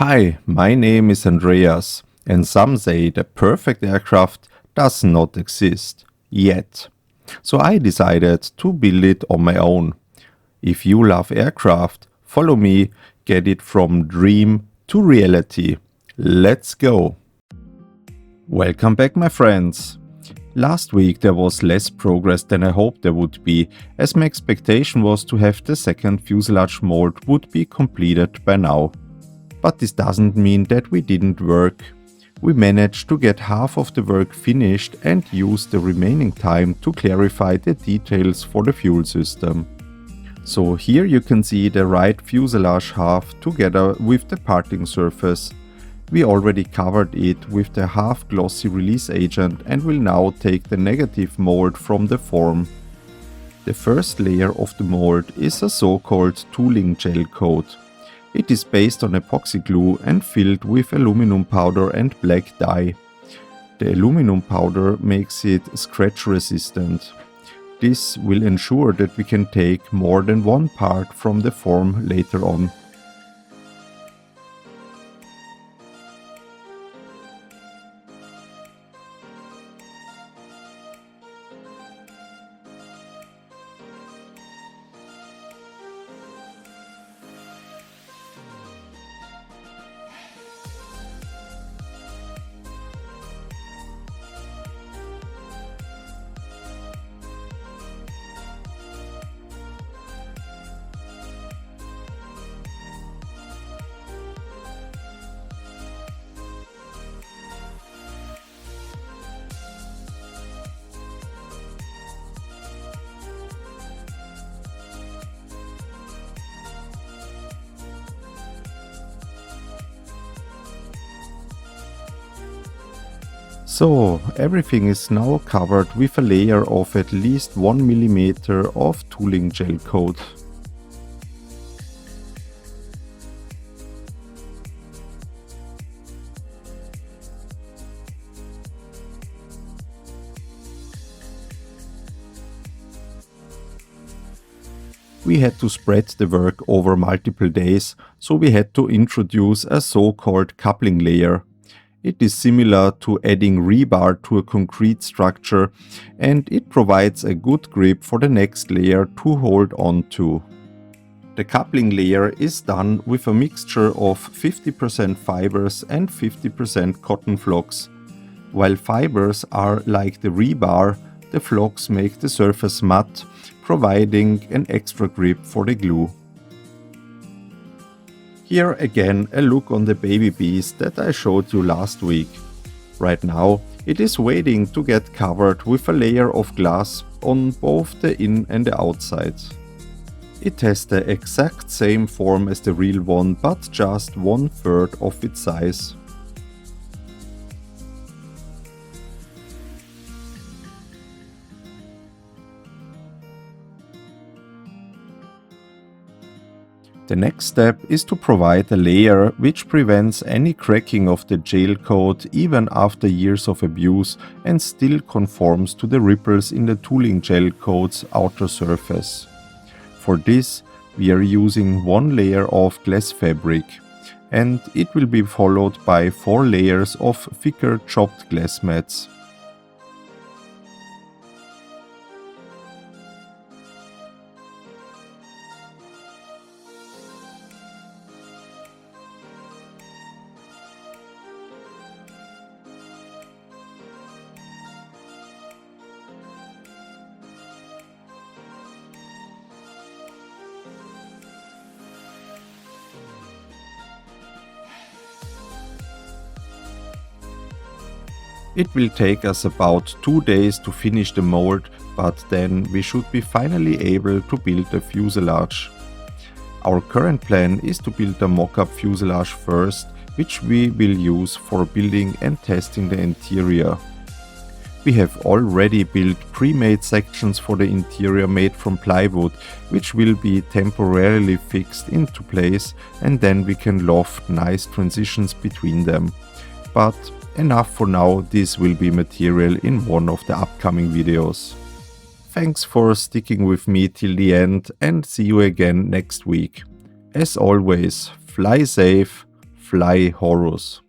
Hi, my name is Andreas, and some say the perfect aircraft does not exist yet. So I decided to build it on my own. If you love aircraft, follow me, get it from dream to reality. Let's go! Welcome back, my friends! Last week there was less progress than I hoped there would be, as my expectation was to have the second fuselage mold would be completed by now. But this doesn't mean that we didn't work. We managed to get half of the work finished and used the remaining time to clarify the details for the fuel system. So here you can see the right fuselage half together with the parting surface. We already covered it with the half glossy release agent and will now take the negative mold from the form. The first layer of the mold is a so-called tooling gel coat. It is based on epoxy glue and filled with aluminum powder and black dye. The aluminum powder makes it scratch resistant. This will ensure that we can take more than one part from the form later on. So, everything is now covered with a layer of at least 1 mm of tooling gel coat. We had to spread the work over multiple days, so we had to introduce a so-called coupling layer. It is similar to adding rebar to a concrete structure, and it provides a good grip for the next layer to hold on to. The coupling layer is done with a mixture of 50% fibers and 50% cotton flocks. While fibers are like the rebar, the flocks make the surface matte, providing an extra grip for the glue. Here again a look on the baby beast that I showed you last week. Right now it is waiting to get covered with a layer of glass on both the in and the outside. It has the exact same form as the real one, but just 1/3 of its size. The next step is to provide a layer which prevents any cracking of the gel coat even after years of abuse and still conforms to the ripples in the tooling gel coat's outer surface. For this we are using 1 layer of glass fabric, and it will be followed by 4 layers of thicker chopped glass mats. It will take us about 2 days to finish the mold, but then we should be finally able to build the fuselage. Our current plan is to build a mock-up fuselage first, which we will use for building and testing the interior. We have already built pre-made sections for the interior made from plywood, which will be temporarily fixed into place, and then we can loft nice transitions between them. But enough for now, this will be material in one of the upcoming videos. Thanks for sticking with me till the end, and see you again next week. As always, fly safe, fly Horus.